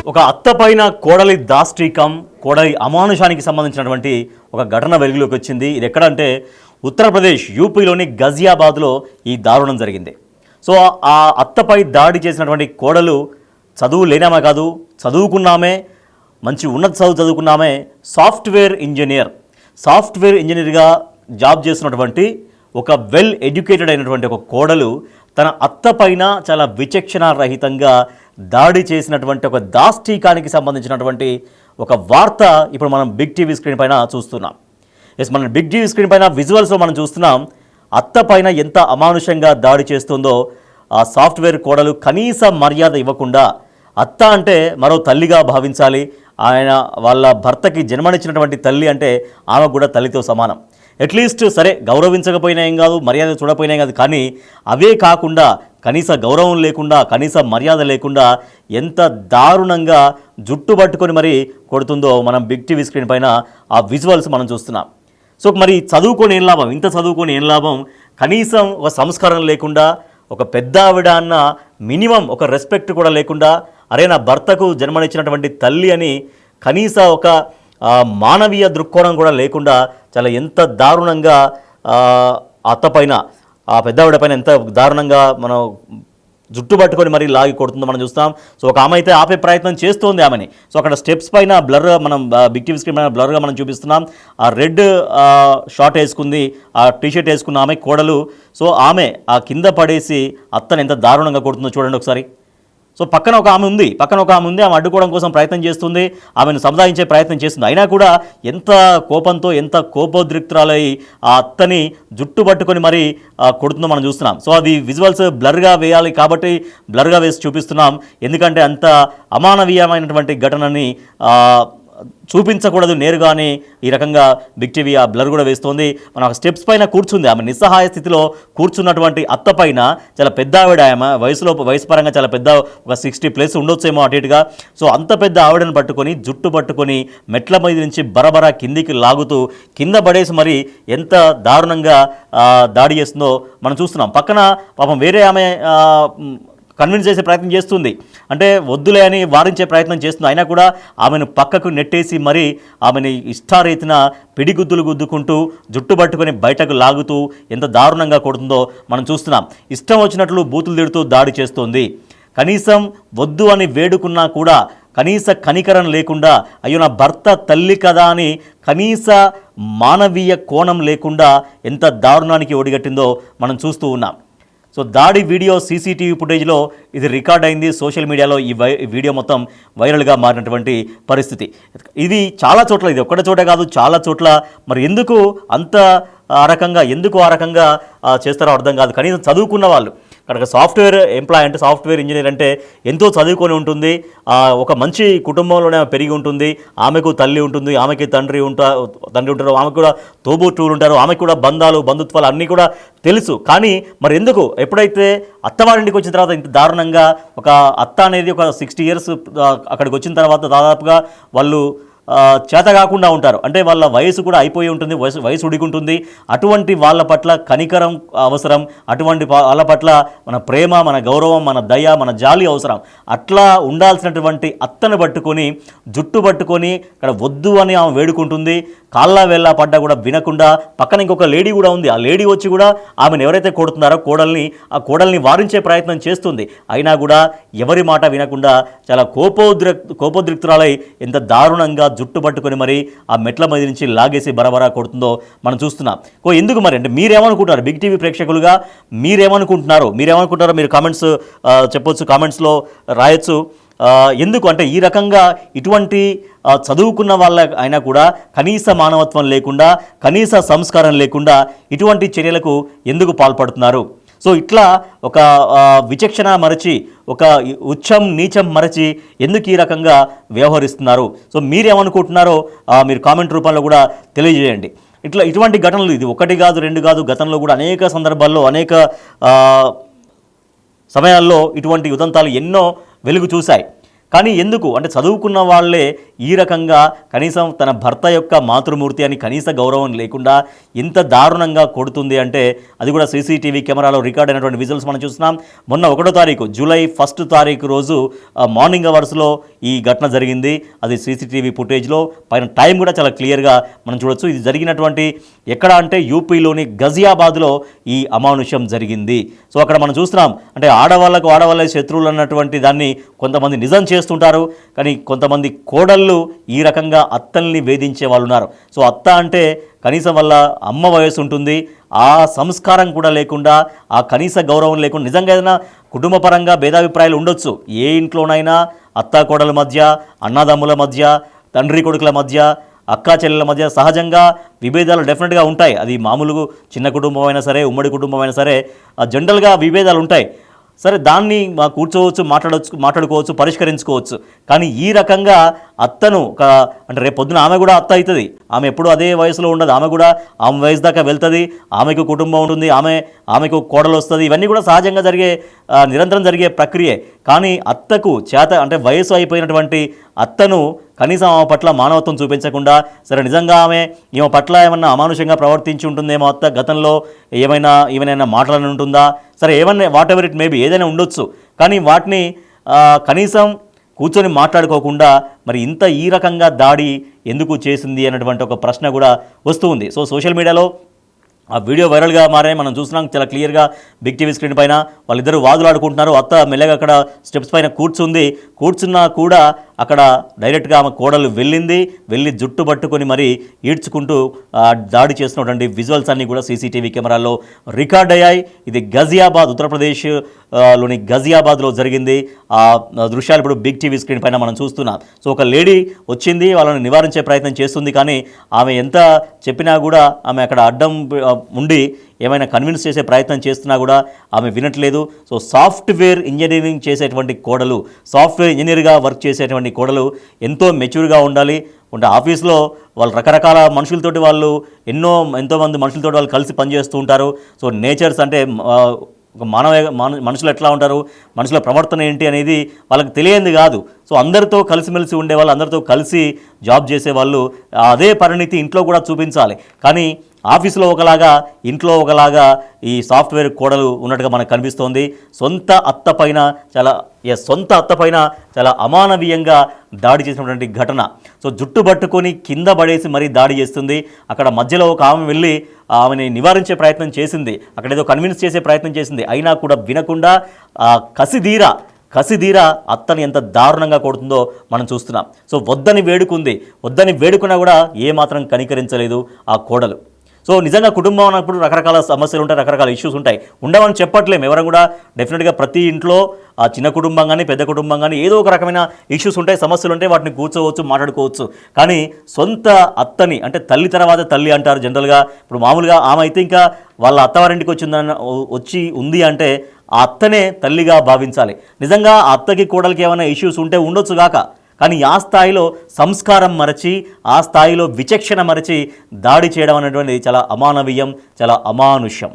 ఒక అత్త పైన కోడలి దాష్టీకం, కోడలి అమానుషానికి సంబంధించినటువంటి ఒక ఘటన వెలుగులోకి వచ్చింది. ఇది ఎక్కడంటే ఉత్తరప్రదేశ్ యూపీలోని గజియాబాద్లో ఈ దారుణం జరిగింది. సో ఆ అత్తపై దాడి చేసినటువంటి కోడలు చదువు లేనామే కాదు, చదువుకున్నామే, మంచి ఉన్నత చదువుకున్నామే, సాఫ్ట్వేర్ ఇంజనీర్గా జాబ్ చేస్తున్నటువంటి ఒక వెల్ ఎడ్యుకేటెడ్ అయినటువంటి ఒక కోడలు తన అత్త పైన చాలా విచక్షణారహితంగా దాడి చేసినటువంటి ఒక దాష్టీకానికి సంబంధించినటువంటి ఒక వార్త ఇప్పుడు మనం బిగ్ టీవీ స్క్రీన్ పైన చూస్తున్నాం. మనం బిగ్ టీవీ స్క్రీన్ పైన విజువల్స్లో మనం చూస్తున్నాం. అత్త పైన ఎంత అమానుషంగా దాడి చేస్తుందో ఆ సాఫ్ట్వేర్ కోడలు కనీస మర్యాద ఇవ్వకుండా, అత్త అంటే మరో తల్లిగా భావించాలి, ఆయన వాళ్ళ భర్తకి జన్మనిచ్చినటువంటి తల్లి అంటే ఆమె కూడా తల్లితో సమానం. అట్లీస్ట్ సరే గౌరవించకపోయినా ఏం కాదు, మర్యాద చూడకపోయినా ఏం కాదు, కానీ అవే కాకుండా కనీస గౌరవం లేకుండా, కనీస మర్యాద లేకుండా ఎంత దారుణంగా జుట్టు పట్టుకొని మరి కొడుతుందో మనం బిగ్ టీవీ స్క్రీన్ పైన ఆ విజువల్స్ మనం చూస్తున్నాం. సో మరి చదువుకొని ఏం లాభం, ఇంత చదువుకొని ఏం లాభం, కనీసం ఒక సంస్కారం లేకుండా, ఒక పెద్ద ఆవిడ అన్న మినిమం ఒక రెస్పెక్ట్ కూడా లేకుండా, అరే నా భర్తకు జన్మనిచ్చినటువంటి తల్లి అని కనీస ఒక మానవీయ దృక్కోణం కూడా లేకుండా చాలా ఎంత దారుణంగా అత్తపైన, ఆ పెద్దవిడ పైన ఎంత దారుణంగా మనం జుట్టు పట్టుకొని మరీ లాగి కొడుతుందో మనం చూస్తాం. సో ఒక ఆమె అయితే ఆపే ప్రయత్నం చేస్తోంది ఆమెని. సో అక్కడ స్టెప్స్ పైన బ్లర్గా మనం బిగ్ టీవీ స్క్రీన్ పైన బ్లర్గా మనం చూపిస్తున్నాం. ఆ రెడ్ షార్ట్ వేసుకుంది, ఆ టీషర్ట్ వేసుకున్న ఆమె కోడలు. సో ఆమె ఆ కింద పడేసి అత్తని ఎంత దారుణంగా కొడుతుందో చూడండి ఒకసారి. సో పక్కన ఒక ఆమె ఉంది, ఆమె అడ్డుకోవడం కోసం ప్రయత్నం చేస్తుంది, ఆమెను సముదాయించే ప్రయత్నం చేస్తుంది. అయినా కూడా ఎంత కోపంతో, ఎంత కోపోద్రిక్తురాలై ఆ అత్తని జుట్టు పట్టుకొని మరీ కొడుతుందో మనం చూస్తున్నాం. సో అది విజువల్స్ బ్లర్గా వేయాలి కాబట్టి బ్లర్గా వేసి చూపిస్తున్నాం. ఎందుకంటే అంత అమానవీయమైనటువంటి ఘటనని చూపించకూడదు నేరుగానే ఈ రకంగా బిగ్ టీవీ ఆ బ్లర్ కూడా వేస్తోంది. మనం స్టెప్స్ పైన కూర్చుంది, ఆమె నిస్సహాయ స్థితిలో కూర్చున్నటువంటి అత్త పైన చాలా పెద్ద ఆవిడ, ఆమె వయసు పరంగా చాలా పెద్ద, ఒక 60+ ఉండొచ్చేమో అటు ఇటుగా. సో అంత పెద్ద ఆవిడను పట్టుకొని జుట్టు పట్టుకొని మెట్ల మీద నుంచి బరబరా కిందికి లాగుతూ కింద పడేసి మరి ఎంత దారుణంగా దాడి చేస్తుందో మనం చూస్తున్నాం. పక్కన పాపం వేరే ఆమె కన్విన్స్ చేసే ప్రయత్నం చేస్తుంది, అంటే వద్దులే అని వారించే ప్రయత్నం చేస్తుంది. అయినా కూడా ఆమెను పక్కకు నెట్టేసి మరి ఆమెని ఇష్టారీతిన పిడిగుద్దులు గుద్దుకుంటూ జుట్టు పట్టుకొని బయటకు లాగుతూ ఎంత దారుణంగా కొడుతుందో మనం చూస్తున్నాం. ఇష్టం వచ్చినట్లు బూతులు తిడుతూ దాడి చేస్తోంది. కనీసం వద్దు అని వేడుకున్నా కూడా కనీస కనికరం లేకుండా, అయ్యో నా భర్త తల్లి కదా అని కనీస మానవీయ కోణం లేకుండా ఎంత దారుణానికి ఒడిగట్టిందో మనం చూస్తూ ఉన్నాం. సో దాడి వీడియో సీసీటీవీ ఫుటేజ్లో ఇది రికార్డ్ అయింది. సోషల్ మీడియాలో ఈ వీడియో మొత్తం వైరల్గా మారినటువంటి పరిస్థితి. ఇది చాలా చోట్ల, ఇది ఒక్కటి చోట కాదు, చాలా చోట్ల. మరి ఎందుకు అంత ఆ రకంగా చేస్తారో అర్థం కాదు. కనీసం చదువుకున్న వాళ్ళు, అక్కడ సాఫ్ట్వేర్ ఎంప్లాయ్ అంటే సాఫ్ట్వేర్ ఇంజనీర్ అంటే ఎంతో చదువుకొని ఉంటుంది, ఒక మంచి కుటుంబంలోనే పెరిగి ఉంటుంది, ఆమెకు తల్లి ఉంటుంది, ఆమెకి తండ్రి ఉంటారు, ఆమెకు కూడా తోబుట్టువులు ఉంటారు, ఆమెకు కూడా బంధుత్వాలు అన్నీ కూడా తెలుసు. కానీ మరి ఎందుకు ఎప్పుడైతే అత్తవారింటికి వచ్చిన తర్వాత ఇంత దారుణంగా, ఒక అత్త అనేది ఒక 60 years అక్కడికి వచ్చిన తర్వాత దాదాపుగా వాళ్ళు చేత కాకుండా ఉంటారు, అంటే వాళ్ళ వయసు కూడా అయిపోయి ఉంటుంది, వయసు ఉడికుంటుంది. అటువంటి వాళ్ళ పట్ల కనికరం అవసరం, అటువంటి వాళ్ళ పట్ల మన ప్రేమ, మన గౌరవం, మన దయ, మన జాలి అవసరం. అట్లా ఉండాల్సినటువంటి అత్తను పట్టుకొని జుట్టు పట్టుకొని ఇక్కడ వద్దు అని ఆమె వేడుకుంటుంది. కాళ్ళ వేళ్ళ పడ్డా కూడా వినకుండా పక్కన ఇంకొక లేడీ కూడా ఉంది. ఆ లేడీ వచ్చి కూడా ఆమెను ఎవరైతే కొడుతున్నారో ఆ కోడల్ని వారించే ప్రయత్నం చేస్తుంది. అయినా కూడా ఎవరి మాట వినకుండా చాలా కోపోద్రిక్తురాలై ఎంత దారుణంగా జుట్టు పట్టుకొని మరి ఆ మెట్ల మీద నుంచి లాగేసి బరబరా కొడుతుందో మనం చూస్తున్నాం. ఎందుకు మరి అంటే మీరేమనుకుంటున్నారు, బిగ్ టీవీ ప్రేక్షకులుగా మీరేమనుకుంటున్నారో మీరు కామెంట్స్ చెప్పొచ్చు, కామెంట్స్లో రాయొచ్చు. ఎందుకు అంటే ఈ రకంగా ఇటువంటి చదువుకున్న వాళ్ళ అయినా కూడా కనీస మానవత్వం లేకుండా, కనీస సంస్కారం లేకుండా ఇటువంటి చర్యలకు ఎందుకు పాల్పడుతున్నారు? సో ఇట్లా ఒక విచక్షణ మరచి, ఒక ఉచ్చం నీచం మరచి ఎందుకు ఈ రకంగా వ్యవహరిస్తున్నారు? సో మీరేమనుకుంటున్నారో మీరు కామెంట్ రూపంలో కూడా తెలియజేయండి. ఇటువంటి ఘటనలు ఇది ఒకటి కాదు, రెండు కాదు, గతంలో కూడా అనేక సందర్భాల్లో, అనేక సమయాల్లో ఇటువంటి ఉదంతాలు ఎన్నో వెలుగు చూశాయి. కానీ ఎందుకు అంటే చదువుకున్న వాళ్ళే ఈ రకంగా కనీసం తన భర్త యొక్క మాతృమూర్తి అని కనీస గౌరవం లేకుండా ఇంత దారుణంగా కొడుతుంది అంటే అది కూడా సీసీటీవీ కెమెరాలో రికార్డ్ అయినటువంటి విజువల్స్ మనం చూస్తున్నాం. మొన్న 1వ తారీఖు జూలై 1 తారీఖు రోజు మార్నింగ్ అవర్స్లో ఈ ఘటన జరిగింది. అది సీసీటీవీ ఫుటేజ్లో పైన టైం కూడా చాలా క్లియర్గా మనం చూడొచ్చు. ఇది జరిగినటువంటి ఎక్కడ అంటే యూపీలోని గజియాబాద్లో ఈ అమానుష్యం జరిగింది. సో అక్కడ మనం చూస్తున్నాం అంటే ఆడవాళ్ళే శత్రువులు అన్నటువంటి దాన్ని కొంతమంది నిజం చేస్తుంటారు. కానీ కొంతమంది కోడళ్ళు ఈ రకంగా అత్తల్ని వేధించే వాళ్ళు ఉన్నారు. సో అత్త అంటే కనీసం వల్ల అమ్మ వయసు ఉంటుంది, ఆ సంస్కారం కూడా లేకుండా, ఆ కనీస గౌరవం లేకుండా నిజంగా ఏదైనా కుటుంబ పరంగా భేదాభిప్రాయాలు ఉండొచ్చు. ఏ ఇంట్లోనైనా అత్తా కోడల మధ్య, అన్నదమ్ముల మధ్య, తండ్రి కొడుకుల మధ్య, అక్కా చెల్లెల మధ్య సహజంగా విభేదాలు డెఫినెట్గా ఉంటాయి. అది మామూలుగా చిన్న కుటుంబం అయినా సరే, ఉమ్మడి కుటుంబం అయినా సరే జనరల్గా విభేదాలు ఉంటాయి. సరే దాన్ని కూర్చోవచ్చు, మాట్లాడుకోవచ్చు, పరిష్కరించుకోవచ్చు. కానీ ఈ రకంగా అత్తను అంటే రేపు పొద్దున ఆమె కూడా అత్త అవుతుంది. ఆమె ఎప్పుడు అదే వయసులో ఉండదు. ఆమె కూడా ఆమె వయసు దాకా వెళ్తుంది. ఆమెకు కుటుంబం ఉంటుంది, ఆమెకు కోడలు వస్తుంది. ఇవన్నీ కూడా సహజంగా నిరంతరం జరిగే ప్రక్రియే. కానీ అత్తకు అంటే వయసు అయిపోయినటువంటి అత్తను కనీసం ఆమె పట్ల మానవత్వం చూపించకుండా, సరే నిజంగా ఈమె పట్ల ఏమన్నా అమానుషంగా ప్రవర్తించి ఉంటుందేమో, అత్త గతంలో ఏమైనా మాట్లాడి ఉంటుందా, సరే ఏమన్నా వాట్ ఎవర్ ఇట్ మేబీ ఏదైనా ఉండొచ్చు. కానీ వాటిని కనీసం కూర్చొని మాట్లాడుకోకుండా మరి ఈ రకంగా దాడి ఎందుకు చేసింది అన్నటువంటి ఒక ప్రశ్న కూడా వస్తూ ఉంది. సో సోషల్ మీడియాలో ఆ వీడియో వైరల్గా మారాయి. మనం చూస్తున్నాం చాలా క్లియర్గా బిగ్ టీవీ స్క్రీన్ పైన వాళ్ళిద్దరూ వాదులాడుకుంటున్నారు. అత్త మెల్లగా అక్కడ స్టెప్స్ పైన కూర్చున్నా కూడా అక్కడ డైరెక్ట్గా ఆమె కోడలు వెళ్ళి జుట్టు పట్టుకొని మరి ఈడ్చుకుంటూ దాడి చేస్తున్నటువంటి విజువల్స్ అన్నీ కూడా సీసీటీవీ కెమెరాల్లో రికార్డ్ అయ్యాయి. ఇది గజియాబాద్, ఉత్తరప్రదేశ్ లోని గజియాబాద్లో జరిగింది. ఆ దృశ్యాలు ఇప్పుడు బిగ్ టీవీ స్క్రీన్ పైన మనం చూస్తున్నాం. సో ఒక లేడీ వచ్చింది, వాళ్ళని నివారించే ప్రయత్నం చేస్తుంది. కానీ ఆమె ఎంత చెప్పినా కూడా ఆమె అక్కడ అడ్డం ఉండి ఏమైనా కన్విన్స్ చేసే ప్రయత్నం చేస్తున్నా కూడా ఆమె వినట్లేదు. సో సాఫ్ట్వేర్ ఇంజనీరింగ్ చేసేటువంటి కోడలు, సాఫ్ట్వేర్ ఇంజనీర్గా వర్క్ చేసేటువంటి కోడలు ఎంతో మెచ్యూర్గా ఉండాలి. ఆఫీస్లో వాళ్ళు రకరకాల మనుషులతోటి ఎంతోమంది మనుషులతోటి వాళ్ళు కలిసి పనిచేస్తూ ఉంటారు. సో నేచర్స్ అంటే ఒక మనుషులు ఎట్లా ఉంటారు, మనుషుల ప్రవర్తన ఏంటి అనేది వాళ్ళకి తెలియంది కాదు. సో అందరితో కలిసిమెలిసి ఉండేవాళ్ళు, అందరితో కలిసి జాబ్ చేసేవాళ్ళు అదే పరిణితి ఇంట్లో కూడా చూపించాలి. కానీ ఆఫీసులో ఒకలాగా, ఇంట్లో ఒకలాగా ఈ సాఫ్ట్వేర్ కోడలు ఉన్నట్టుగా మనకు కనిపిస్తోంది. సొంత అత్త పైన చాలా అమానవీయంగా దాడి చేసినటువంటి ఘటన. సో జుట్టు పట్టుకొని కింద పడేసి మరీ దాడి చేస్తుంది. అక్కడ మధ్యలో ఒక ఆమె వెళ్ళి ఆమెని నివారించే ప్రయత్నం చేసింది, అక్కడ ఏదో కన్విన్స్ చేసే ప్రయత్నం చేసింది. అయినా కూడా వినకుండా కసిదీరా అత్తని ఎంత దారుణంగా కొడుతుందో మనం చూస్తున్నాం. సో వద్దని వేడుకున్నా కూడా ఏమాత్రం కనికరించలేదు ఆ కోడలు. సో నిజంగా కుటుంబం అన్నప్పుడు రకరకాల సమస్యలు ఉంటాయి, రకరకాల ఇష్యూస్ ఉంటాయి. ఉండవని చెప్పట్లేము ఎవరు కూడా. డెఫినెట్గా ప్రతి ఇంట్లో ఆ చిన్న కుటుంబం కానీ పెద్ద కుటుంబం కానీ ఏదో ఒక రకమైన ఇష్యూస్ ఉంటాయి, సమస్యలు ఉంటాయి. వాటిని కూర్చోవచ్చు, మాట్లాడుకోవచ్చు. కానీ సొంత అత్తని, అంటే తల్లి తర్వాత తల్లి అంటారు జనరల్గా. ఇప్పుడు మామూలుగా ఆమె అయితే ఇంకా వాళ్ళ అత్తవారింటికి వచ్చి ఉంది అంటే ఆ అత్తనే తల్లిగా భావించాలి. నిజంగా ఆ అత్తకి కోడలికి ఏమైనా ఇష్యూస్ ఉంటే ఉండొచ్చు గాక, కానీ ఆ స్థాయిలో సంస్కారం మరచి, ఆ స్థాయిలో విచక్షణ మరచి దాడి చేయడం అనేటువంటిది చాలా అమానవీయం, చాలా అమానుష్యం.